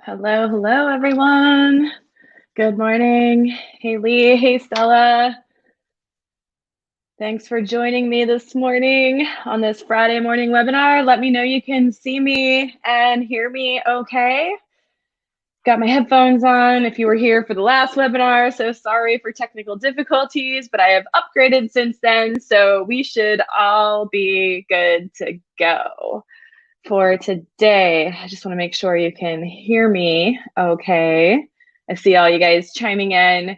Hello, hello, everyone. Good morning. Hey, Lee. Hey, Stella. Thanks for joining me this morning on this Friday morning webinar. Let me know you can see me and hear me okay. Got my headphones on. If you were here for the last webinar, so sorry for technical difficulties, but I have upgraded since then, so we should all be good to go. For today, I just want to make sure you can hear me okay. I see all you guys chiming in.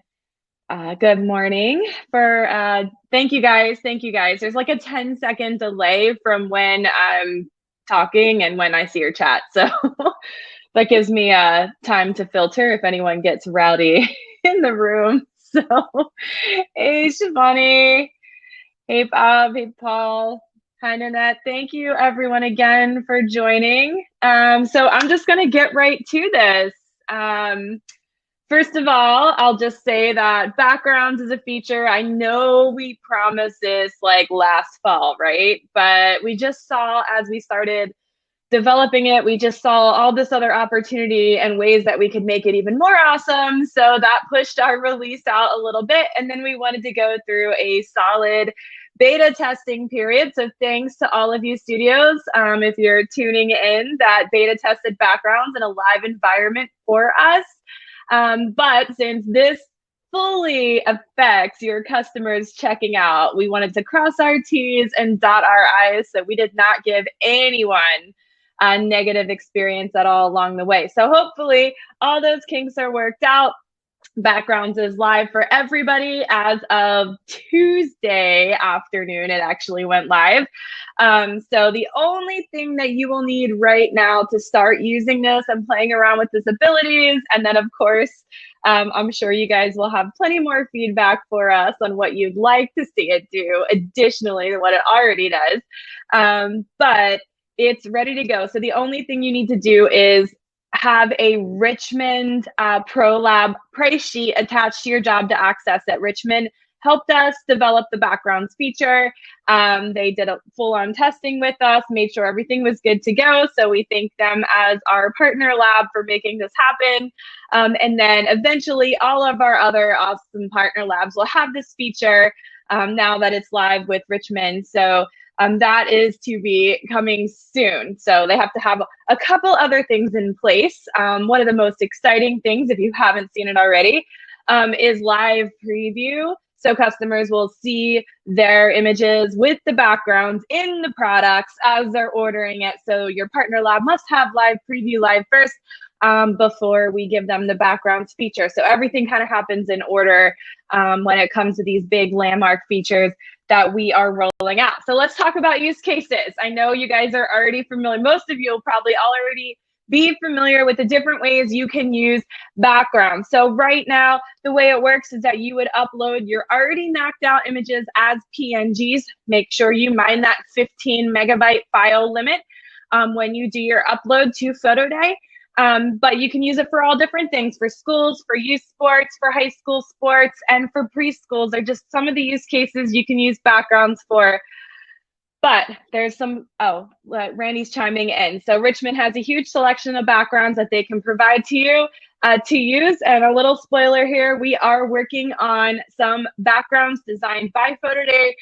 Good morning. Thank you guys. There's like a 10-second delay from when I'm talking and when I see your chat. So that gives me time to filter if anyone gets rowdy in the room. So hey, Shivani. Hey, Bob. Hey, Paul. Hi, Nanette. Thank you, everyone, again for joining. So I'm just going to get right to this. First of all, I'll just say that backgrounds is a feature. I know we promised this like last fall, right? But we just saw as we started developing it, we just saw all this other opportunity and ways that we could make it even more awesome. So that pushed our release out a little bit. And then we wanted to go through a solid beta testing period. So thanks to all of you studios, if you're tuning in, that beta tested backgrounds in a live environment for us. But since this fully affects your customers checking out, we wanted to cross our T's and dot our I's so we did not give anyone a negative experience at all along the way. So hopefully all those kinks are worked out. Backgrounds is live for everybody as of Tuesday afternoon. It actually went live. So the only thing that you will need right now to start using this and playing around with this abilities, and then of course, I'm sure you guys will have plenty more feedback for us on what you'd like to see it do additionally to what it already does. But it's ready to go. So the only thing you need to do is have a Richmond ProLab price sheet attached to your job to access it. Richmond helped us develop the backgrounds feature. They did a full-on testing with us, made sure everything was good to go. So we thank them as our partner lab for making this happen. And then eventually all of our other awesome partner labs will have this feature now that it's live with Richmond. So that is to be coming soon. So they have to have a couple other things in place. One of the most exciting things, if you haven't seen it already, is live preview. So customers will see their images with the backgrounds in the products as they're ordering it. So your partner lab must have live preview live first before we give them the backgrounds feature. So everything kind of happens in order when it comes to these big landmark features that we are rolling out. So let's talk about use cases. I know you guys are already familiar. Most of you will probably already be familiar with the different ways you can use backgrounds. So right now, the way it works is that you would upload your already knocked out images as PNGs. Make sure you mind that 15 megabyte file limit when you do your upload to PhotoDay. But you can use it for all different things, for schools, for youth sports, for high school sports, and for preschools. They're just some of the use cases you can use backgrounds for. But there's some, Randy's chiming in. So Richmond has a huge selection of backgrounds that they can provide to you to use. And a little spoiler here, we are working on some backgrounds designed by PhotoDay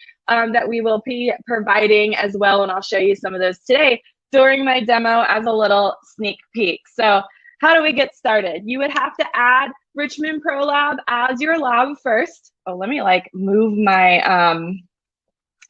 that we will be providing as well. And I'll show you some of those today during my demo as a little sneak peek. So how do we get started? You would have to add Richmond ProLab as your lab first. Oh, let me like move my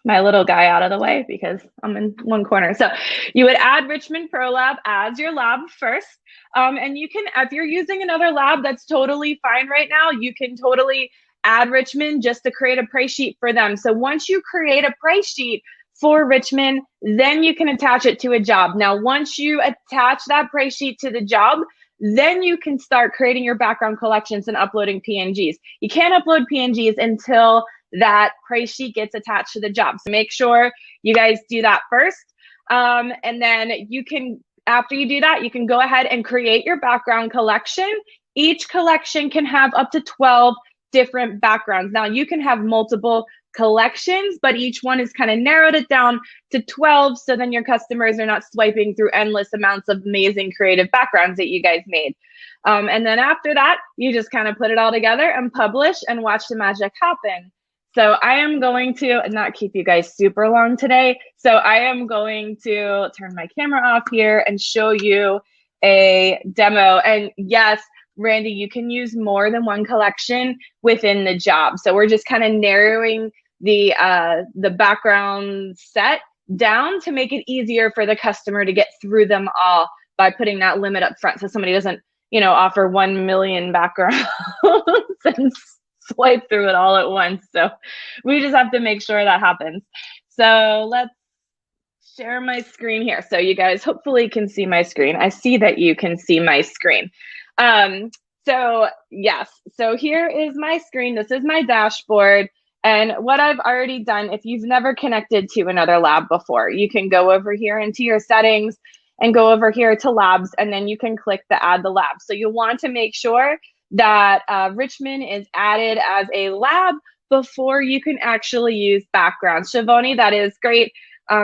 my little guy out of the way because I'm in one corner. So you would add Richmond ProLab as your lab first. And you can, if you're using another lab, that's totally fine right now. You can totally add Richmond just to create a price sheet for them. So once you create a price sheet for Richmond, then you can attach it to a job. Now, once you attach that price sheet to the job, then you can start creating your background collections and uploading PNGs. You can't upload PNGs until that price sheet gets attached to the job. So make sure you guys do that first. And then you can, after you do that, you can go ahead and create your background collection. Each collection can have up to 12 different backgrounds. Now you can have multiple collections, but each one is kind of narrowed it down to 12. So then your customers are not swiping through endless amounts of amazing creative backgrounds that you guys made. And then after that, you just kind of put it all together and publish and watch the magic happen. So I am going to not keep you guys super long today. So I am going to turn my camera off here and show you a demo. And yes, Randy, you can use more than one collection within the job. So we're just kind of narrowing the background set down to make it easier for the customer to get through them all by putting that limit up front, so somebody doesn't, you know, offer 1 million backgrounds and swipe through it all at once. So we just have to make sure that happens. So let's share my screen here. So you guys hopefully can see my screen. I see that you can see my screen. So yes, so here is my screen. This is my dashboard. And what I've already done, if you've never connected to another lab before, you can go over here into your settings and go over here to labs, and then you can click the add the lab. So you'll want to make sure that Richmond is added as a lab before you can actually use backgrounds. Shavoni, that is great.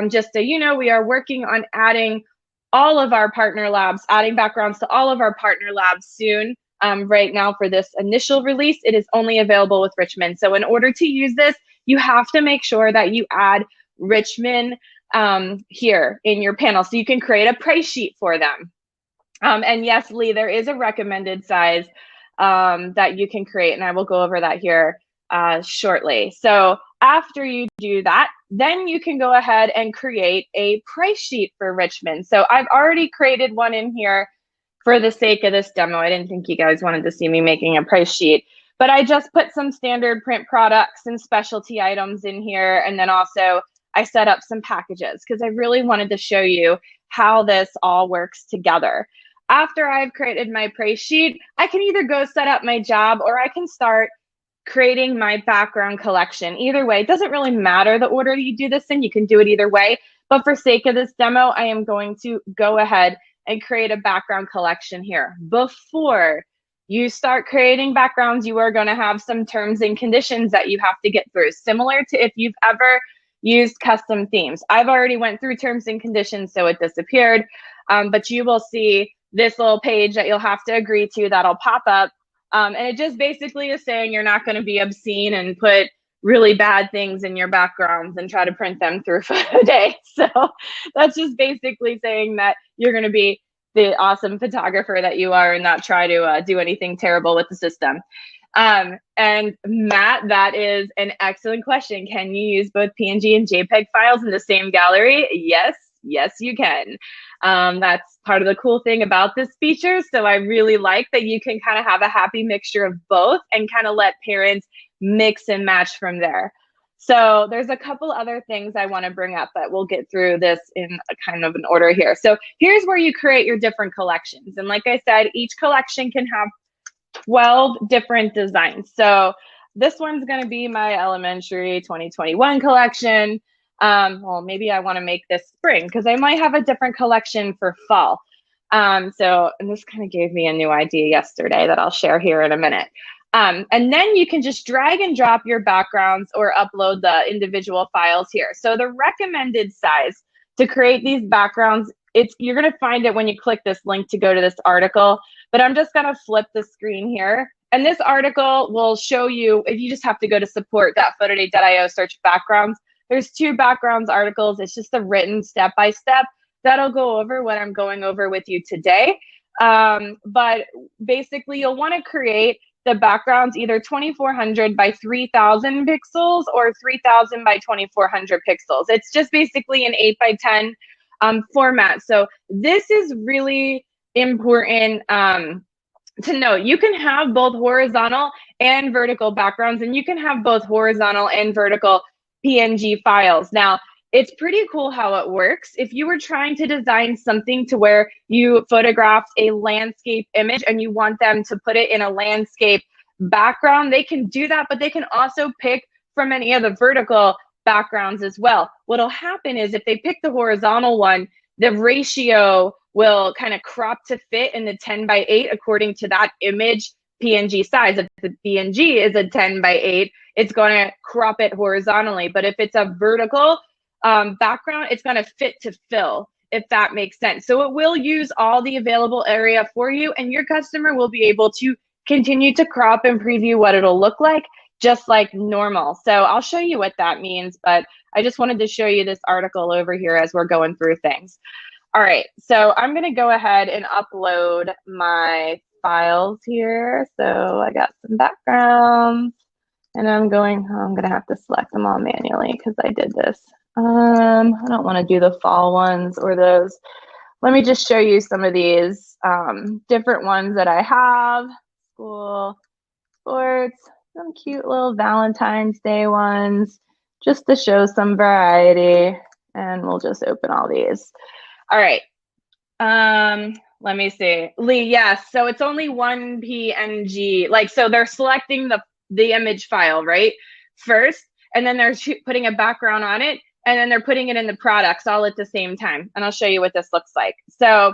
Just so you know, we are working on adding all of our partner labs, adding backgrounds to all of our partner labs soon. Right now for this initial release, it is only available with Richmond. So in order to use this, you have to make sure that you add Richmond here in your panel so you can create a price sheet for them. And yes, Lee, there is a recommended size that you can create, and I will go over that here shortly. So after you do that, then you can go ahead and create a price sheet for Richmond. So I've already created one in here for the sake of this demo. I didn't think you guys wanted to see me making a price sheet, but I just put some standard print products and specialty items in here. And then also I set up some packages because I really wanted to show you how this all works together. After I've created my price sheet, I can either go set up my job or I can start creating my background collection. Either way, it doesn't really matter the order you do this in. You can do it either way. But for sake of this demo, I am going to go ahead and create a background collection here. Before you start creating backgrounds, you are going to have some terms and conditions that you have to get through, similar to if you've ever used custom themes. I've already went through terms and conditions, so it disappeared. But you will see this little page that you'll have to agree to that'll pop up. And it just basically is saying you're not going to be obscene and put really bad things in your backgrounds and try to print them through PhotoDay. So that's just basically saying that you're going to be the awesome photographer that you are and not try to do anything terrible with the system. And Matt, that is an excellent question. Can you use both PNG and JPEG files in the same gallery? Yes, yes, you can. That's part of the cool thing about this feature. So I really like that you can kind of have a happy mixture of both and kind of let parents mix and match from there. So there's a couple other things I want to bring up, but we'll get through this in a kind of an order here. So here's where you create your different collections. And like I said, each collection can have 12 different designs. So this one's going to be my elementary 2021 collection. Well, maybe I want to make this spring because I might have a different collection for fall. And this kind of gave me a new idea yesterday that I'll share here in a minute. And then you can just drag and drop your backgrounds or upload the individual files here. So the recommended size to create these backgrounds, you're going to find it when you click this link to go to this article, but I'm just going to flip the screen here. And this article will show you, if you just have to go to support.photoday.io, search backgrounds. There's 2 backgrounds articles. It's just a written step-by-step. That'll go over what I'm going over with you today. But basically, you'll want to create the backgrounds either 2400 by 3000 pixels or 3000 by 2400 pixels. It's just basically an 8 by 10 format. So this is really important to note. You can have both horizontal and vertical backgrounds, and you can have both horizontal and vertical PNG files. Now, it's pretty cool how it works. If you were trying to design something to where you photographed a landscape image and you want them to put it in a landscape background, they can do that, but they can also pick from any of the vertical backgrounds as well. What'll happen is if they pick the horizontal one, the ratio will kind of crop to fit in the 10 by 8 according to that image PNG size. If the PNG is a 10 by 8, it's going to crop it horizontally. But if it's a vertical background, it's going to fit to fill, if that makes sense. So it will use all the available area for you, and your customer will be able to continue to crop and preview what it'll look like, just like normal. So I'll show you what that means, but I just wanted to show you this article over here as we're going through things. All right, so I'm gonna go ahead and upload my files here. So I got some backgrounds, and I'm gonna have to select them all manually because I did this. I don't wanna do the fall ones or those. Let me just show you some of these different ones that I have. School, sports, some cute little Valentine's Day ones, just to show some variety. And we'll just open all these. All right. Let me see. Lee, yes. So it's only one PNG. Like, so they're selecting the image file, right? First, and then they're putting a background on it, and then they're putting it in the products all at the same time. And I'll show you what this looks like. So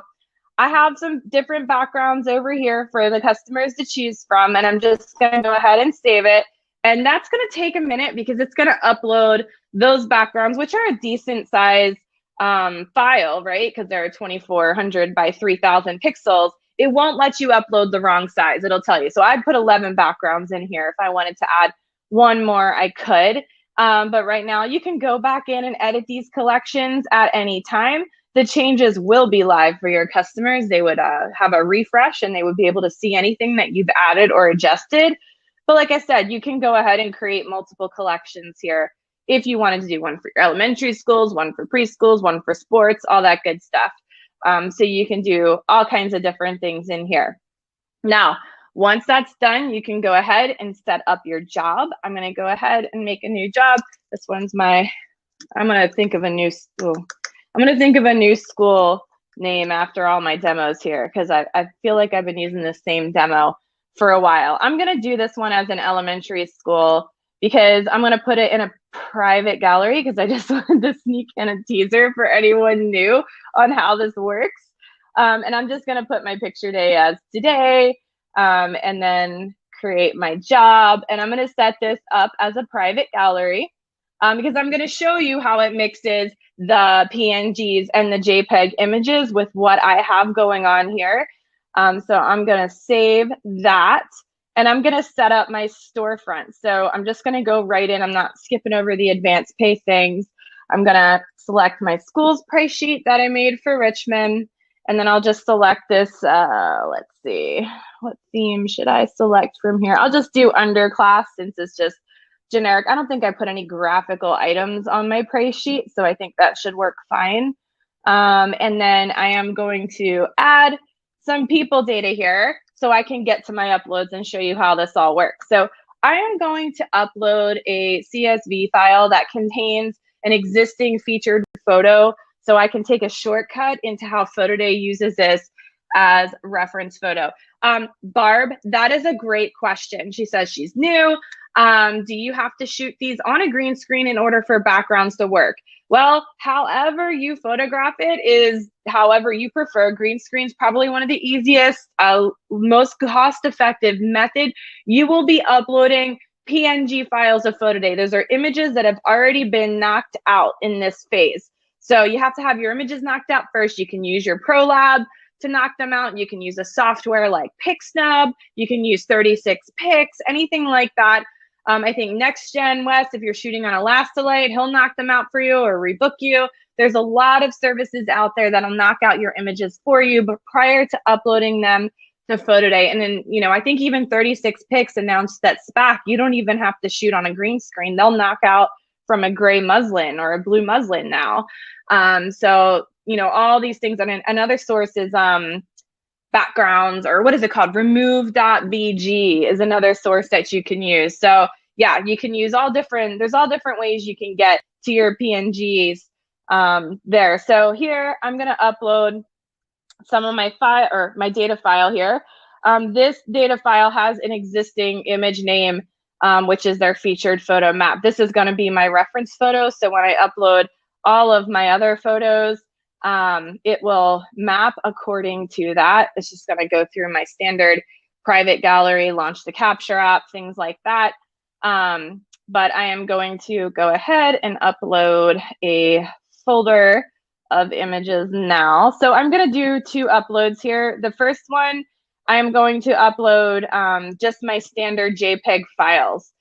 I have some different backgrounds over here for the customers to choose from, and I'm just going to go ahead and save it. And that's going to take a minute because it's going to upload those backgrounds, which are a decent size file, right? Because they're 2400 by 3000 pixels. It won't let you upload the wrong size. It'll tell you. So I'd put 11 backgrounds in here. If I wanted to add one more, I could. But right now you can go back in and edit these collections at any time. The changes will be live for your customers. They would have a refresh and they would be able to see anything that you've added or adjusted. But like I said, you can go ahead and create multiple collections here if you wanted to do one for your elementary schools, one for preschools, one for sports, all that good stuff. So you can do all kinds of different things in here. Now, once that's done, you can go ahead and set up your job. I'm going to go ahead and make a new job. This one's I'm going to think of a new school. I'm going to think of a new school name after all my demos here because I feel like I've been using the same demo for a while. I'm going to do this one as an elementary school because I'm going to put it in a private gallery because I just wanted to sneak in a teaser for anyone new on how this works. And I'm just going to put my picture day as today and then create my job. And I'm going to set this up as a private gallery because I'm going to show you how it mixes the PNGs and the JPEG images with what I have going on here. So I'm going to save that. And I'm going to set up my storefront. So I'm just going to go right in. I'm not skipping over the advanced pay things. I'm going to select my school's price sheet that I made for Richmond. And then I'll just select this. Let's see. What theme should I select from here? I'll just do underclass since it's just generic. I don't think I put any graphical items on my price sheet. So I think that should work fine. And then I am going to add some people data here so I can get to my uploads and show you how this all works. So I am going to upload a CSV file that contains an existing featured photo so I can take a shortcut into how PhotoDay uses this as reference photo. Barb, that is a great question. She says she's new. Do you have to shoot these on a green screen in order for backgrounds to work? Well, however you photograph it is however you prefer. Green screen's probably one of the easiest, most cost-effective method. You will be uploading PNG files of PhotoDay. Those are images that have already been knocked out in this phase. So you have to have your images knocked out first. You can use your ProLab to knock them out. You can use a software like PixSnub. You can use 36pix, anything like that. I think NextGen Wes, if you're shooting on Elastilite, he'll knock them out for you or rebook you. There's a lot of services out there that'll knock out your images for you, but prior to uploading them to PhotoDay. And then, you know, I think even 36pix announced that SPAC, you don't even have to shoot on a green screen. They'll knock out from a gray muslin or a blue muslin now. So, you know, all these things. And another source is backgrounds, or what is it called? Remove.bg is another source that you can use. So yeah, you can use there's all different ways you can get to your PNGs there. So here I'm going to upload some of my file or my data file here. This data file has an existing image name, which is their featured photo map. This is going to be my reference photo. So when I upload all of my other photos, it will map according to that. It's just going to go through my standard private gallery, launch the capture app, things like that. But I am going to go ahead and upload a folder of images now. So I'm going to do 2 uploads here. The first one, I'm going to upload just my standard JPEG files,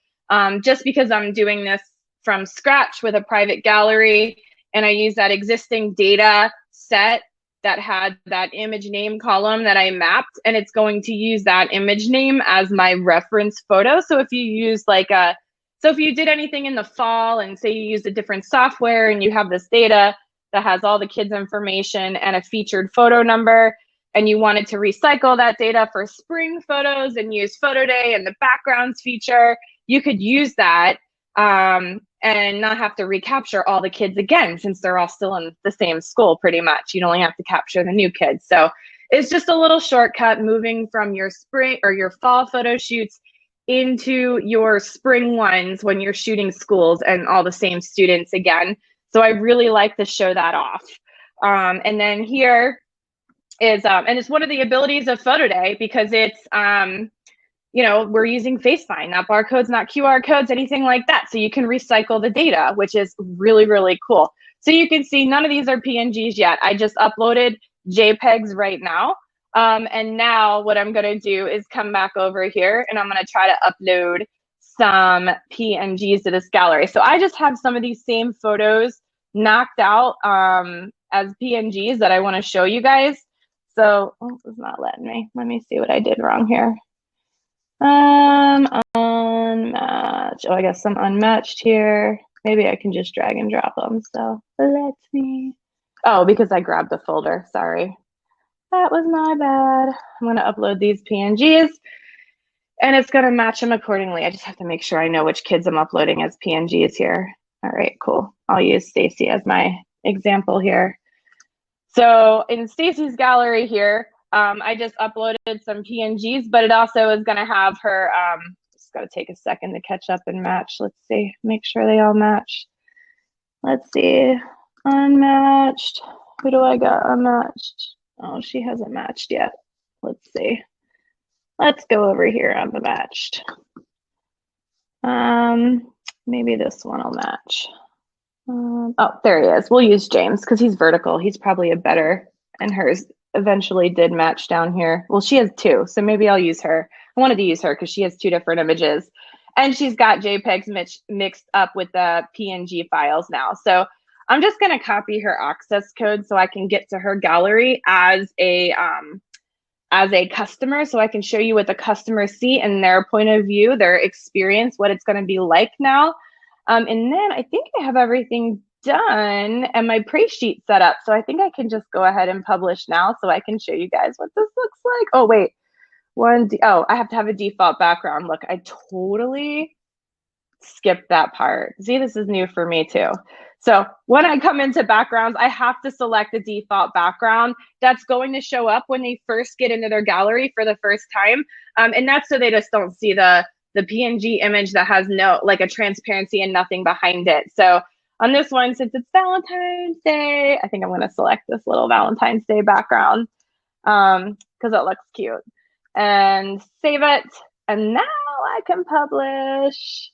just because I'm doing this from scratch with a private gallery, and I use that existing data set that had that image name column that I mapped, and it's going to use that image name as my reference photo. So if you use so if you did anything in the fall and say you used a different software and you have this data that has all the kids' information and a featured photo number, and you wanted to recycle that data for spring photos and use PhotoDay and the backgrounds feature, you could use that and not have to recapture all the kids again, since they're all still in the same school pretty much. You'd only have to capture the new kids. So it's just a little shortcut moving from your spring or your fall photo shoots into your spring ones when you're shooting schools and all the same students again. So I really like to show that off. And then here is, and it's one of the abilities of PhotoDay, because it's, you know, we're using FaceTime, not barcodes, not QR codes, anything like that. So you can recycle the data, which is really, really cool. So you can see none of these are PNGs yet. I just uploaded JPEGs right now. And now what I'm going to do is come back over here and I'm going to try to upload some PNGs to this gallery. So I just have some of these same photos knocked out as PNGs that I want to show you guys. So, oh, it's not letting me. Let me see what I did wrong here. Unmatched. Oh, I got some unmatched here. Maybe I can just drag and drop them. So let me. Oh, because I grabbed the folder. Sorry. That was my bad. I'm going to upload these PNGs and it's going to match them accordingly. I just have to make sure I know which kids I'm uploading as PNGs here. All right, cool. I'll use Stacy as my example here. So in Stacy's gallery here, I just uploaded some PNGs, but it also is going to have her, just got to take a second to catch up and match. Let's see, make sure they all match. Let's see, unmatched. Who do I got unmatched? Oh, she hasn't matched yet. Let's see. Let's go over here on the matched. Maybe this one will match. Oh, there he is. We'll use James because he's vertical. He's probably a better, and hers eventually did match down here. Well, she has 2, so maybe I'll use her. I wanted to use her because she has 2 different images. And she's got JPEGs mixed up with the PNG files now. So I'm just going to copy her access code so I can get to her gallery as a customer, so I can show you what the customers see and their point of view, their experience, what it's going to be like now. And then I think I have everything done and my praise sheet set up. So I think I can just go ahead and publish now so I can show you guys what this looks like. Oh, wait. Oh, I have to have a default background. Look, I totally skipped that part. See, this is new for me too. So when I come into backgrounds, I have to select the default background that's going to show up when they first get into their gallery for the first time. And that's so they just don't see the PNG image that has no, like a transparency and nothing behind it. So on this one, since it's Valentine's Day, I think I'm going to select this little Valentine's Day background because it looks cute. And save it. And now I can publish.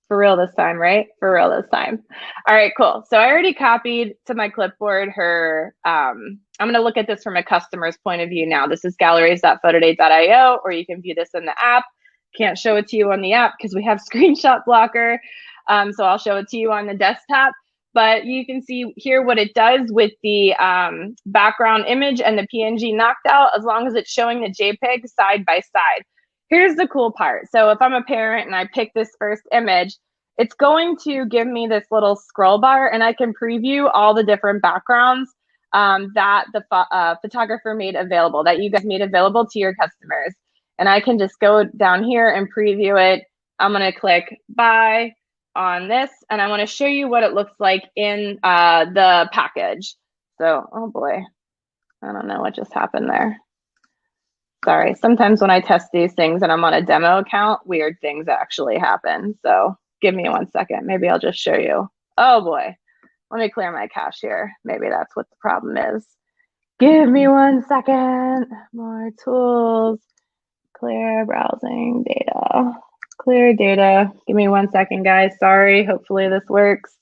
For real this time, right? For real this time. All right, cool. So I already copied to my clipboard her, I'm going to look at this from a customer's point of view now. This is galleries.photoday.io, or you can view this in the app. Can't show it to you on the app because we have screenshot blocker. So I'll show it to you on the desktop. But you can see here what it does with the background image and the PNG knocked out, as long as it's showing the JPEG side by side. Here's the cool part. So if I'm a parent and I pick this first image, it's going to give me this little scroll bar and I can preview all the different backgrounds that the photographer made available, that you guys made available to your customers. And I can just go down here and preview it. I'm going to click buy on this and I want to show you what it looks like in the package. So, oh boy, I don't know what just happened there. Sorry, sometimes when I test these things and I'm on a demo account, weird things actually happen. So give me 1 second. Maybe I'll just show you. Oh boy, let me clear my cache here. Maybe that's what the problem is. Give me 1 second. More tools. Clear browsing data. Clear data. Give me 1 second, guys. Sorry. Hopefully this works.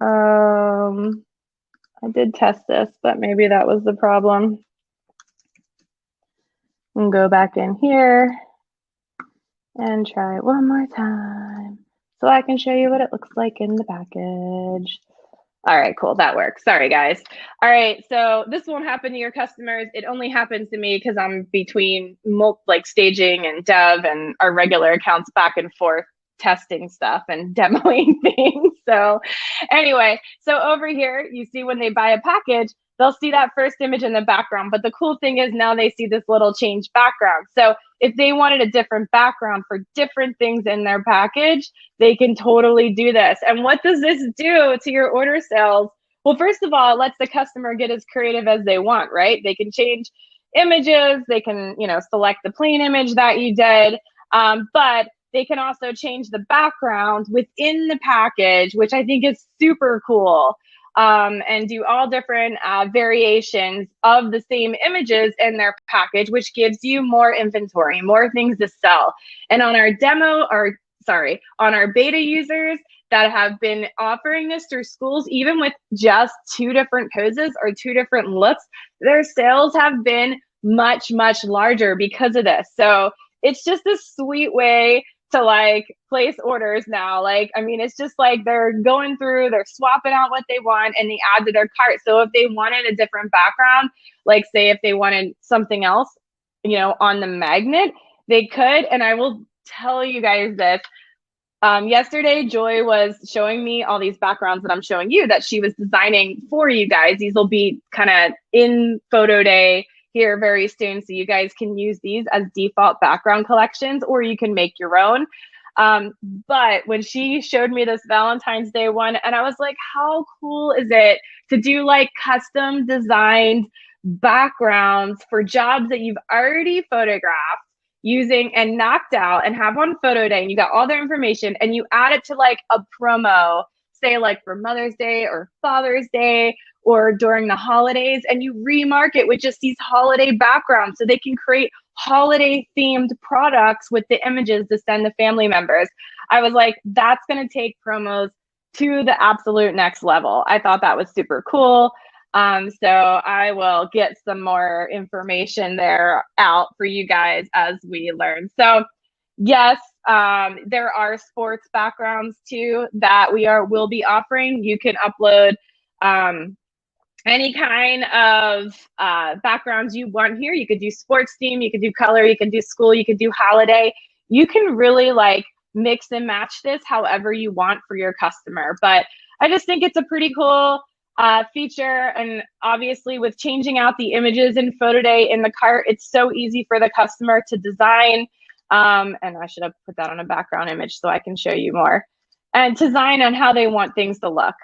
I did test this, but maybe that was the problem. And go back in here and try it one more time so I can show you what it looks like in the package. All right, cool. That works. Sorry, guys. All right, so this won't happen to your customers. It only happens to me because I'm between like staging and dev and our regular accounts back and forth testing stuff and demoing things. So anyway, so over here, you see when they buy a package, they'll see that first image in the background. But the cool thing is now they see this little change background. So if they wanted a different background for different things in their package, they can totally do this. And what does this do to your order sales? Well, first of all, it lets the customer get as creative as they want, right? They can change images. They can, select the plain image that you did. But they can also change the background within the package, which I think is super cool. And do all different variations of the same images in their package, which gives you more inventory, more things to sell. And on our on our beta users that have been offering this through schools, even with just 2 different poses or 2 different looks, their sales have been much, much larger because of this. So it's just a sweet way to like place orders now. Like, I mean, it's just like they're going through, they're swapping out what they want and they add to their cart. So if they wanted a different background, like say if they wanted something else, on the magnet, they could. And I will tell you guys this. Yesterday, Joy was showing me all these backgrounds that I'm showing you that she was designing for you guys. These will be kind of in PhotoDay here very soon. So you guys can use these as default background collections, or you can make your own. But when she showed me this Valentine's Day one, and I was like, how cool is it to do like custom designed backgrounds for jobs that you've already photographed using and knocked out and have on PhotoDay, and you got all their information and you add it to like a promo, say like for Mother's Day or Father's Day or during the holidays, and you remarket with just these holiday backgrounds so they can create holiday themed products with the images to send to family members. I was like, that's going to take promos to the absolute next level. I thought that was super cool. So I will get some more information there out for you guys as we learn. So yes, there are sports backgrounds too that will be offering. You can upload any kind of backgrounds you want here. You could do sports theme, you could do color, you could do school, you could do holiday. You can really like mix and match this however you want for your customer. But I just think it's a pretty cool feature. And obviously with changing out the images in PhotoDay in the cart, it's so easy for the customer to design. And I should have put that on a background image so I can show you more. And design on how they want things to look,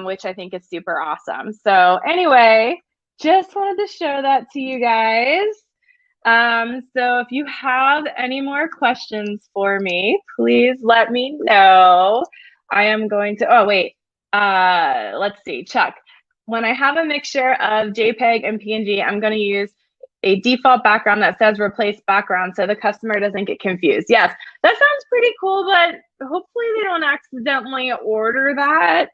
which I think is super awesome. So anyway, just wanted to show that to you guys. So if you have any more questions for me, please let me know. I am going to, let's see, Chuck. When I have a mixture of JPEG and PNG, I'm going to use a default background that says replace background so the customer doesn't get confused. Yes, that sounds pretty cool, but hopefully they don't accidentally order that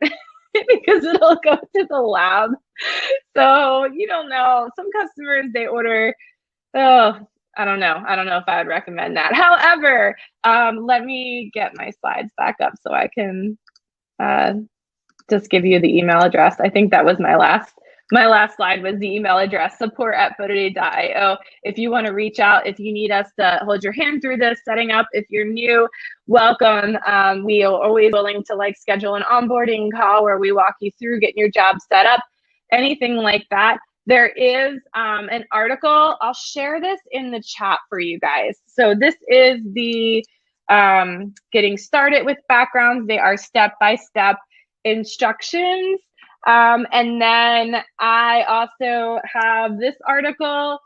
because it'll go to the lab. So you don't know. Some customers, they order, I don't know. I don't know if I would recommend that. However, let me get my slides back up so I can just give you the email address. I think that was my last slide was the email address, support@photoday.io. If you want to reach out, if you need us to hold your hand through this setting up, if you're new, welcome. We are always willing to like schedule an onboarding call where we walk you through getting your job set up, anything like that. There is an article. I'll share this in the chat for you guys. So this is the getting started with backgrounds. They are step-by-step instructions. And then I also have this article.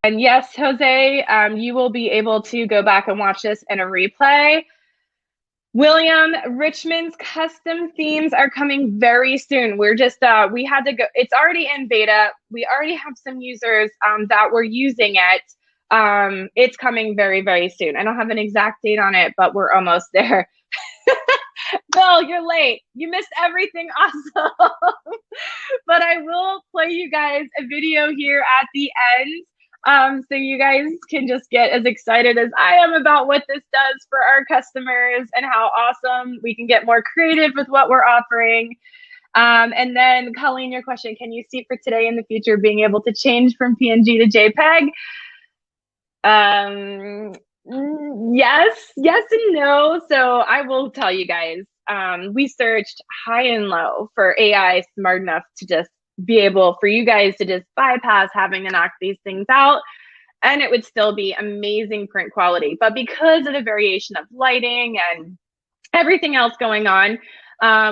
And yes, Jose, you will be able to go back and watch this in a replay. William, Richmond's custom themes are coming very soon. We're just, we had to go, it's already in beta. We already have some users that were using it. It's coming very, very soon. I don't have an exact date on it, but we're almost there. Bill, you're late. You missed everything awesome. But I will play you guys a video here at the end. So you guys can just get as excited as I am about what this does for our customers and how awesome we can get more creative with what we're offering. And then Colleen, your question, can you see for today and the future being able to change from PNG to JPEG? Yes, yes and no. So I will tell you guys, we searched high and low for AI smart enough to just be able for you guys to just bypass having to knock these things out, and it would still be amazing print quality. But because of the variation of lighting and everything else going on,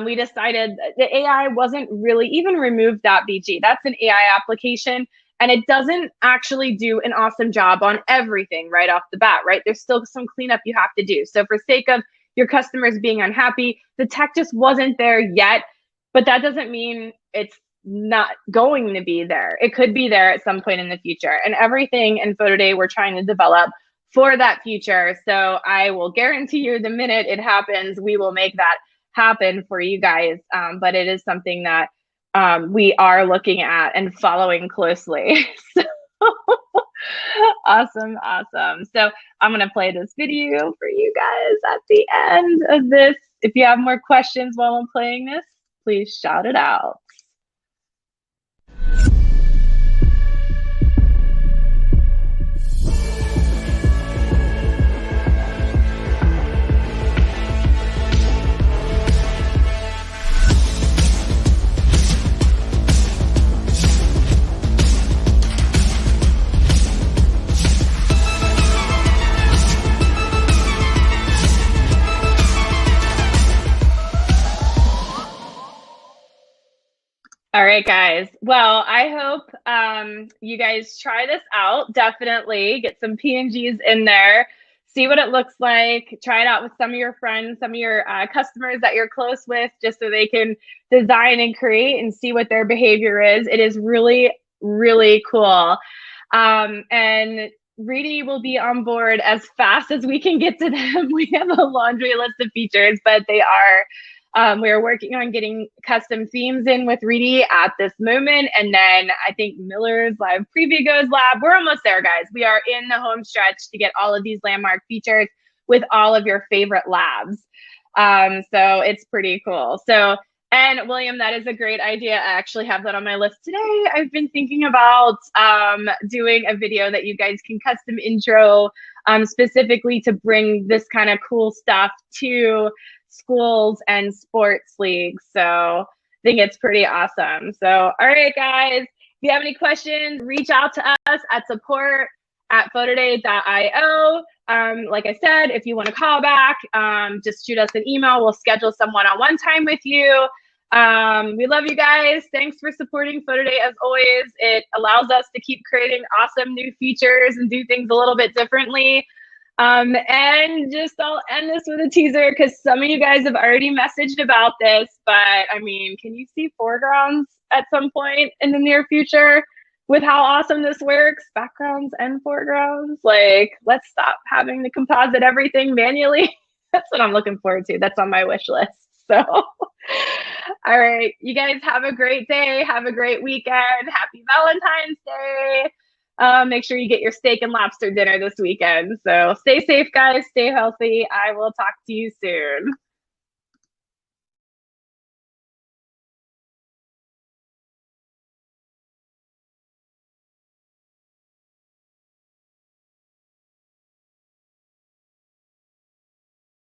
we decided the AI wasn't really even remove.bg. That's an AI application, and it doesn't actually do an awesome job on everything right off the bat, right? There's still some cleanup you have to do. So for sake of your customers being unhappy, the tech just wasn't there yet, but that doesn't mean it's not going to be there. It could be there at some point in the future. And everything in PhotoDay we're trying to develop for that future. So I will guarantee you the minute it happens, we will make that happen for you guys. But it is something that we are looking at and following closely. So awesome, awesome. So I'm going to play this video for you guys at the end of this. If you have more questions while I'm playing this, please shout it out. All right, guys. Well, I hope you guys try this out. Definitely get some PNGs in there. See what it looks like. Try it out with some of your friends, some of your customers that you're close with, just so they can design and create and see what their behavior is. It is really, really cool. And Reedy will be on board as fast as we can get to them. We have a laundry list of features, but they are we are working on getting custom themes in with Reedy at this moment. And then I think Miller's live preview goes live. We're almost there, guys. We are in the home stretch to get all of these landmark features with all of your favorite labs. So it's pretty cool. So, and William, that is a great idea. I actually have that on my list today. I've been thinking about doing a video that you guys can custom intro specifically to bring this kind of cool stuff to schools and sports leagues. So I think it's pretty awesome. So, all right, guys, if you have any questions, reach out to us at support@photoday.io. Like I said, if you want to call back, just shoot us an email. We'll schedule some one-on-one time with you. We love you guys. Thanks for supporting PhotoDay as always. It allows us to keep creating awesome new features and do things a little bit differently. And just I'll end this with a teaser because some of you guys have already messaged about this, but I mean, can you see foregrounds at some point in the near future with how awesome this works? Backgrounds and foregrounds. Like, let's stop having to composite everything manually. That's what I'm looking forward to. That's on my wish list. So, all right, you guys have a great day. Have a great weekend. Happy Valentine's Day. Make sure you get your steak and lobster dinner this weekend. So stay safe, guys. Stay healthy. I will talk to you soon.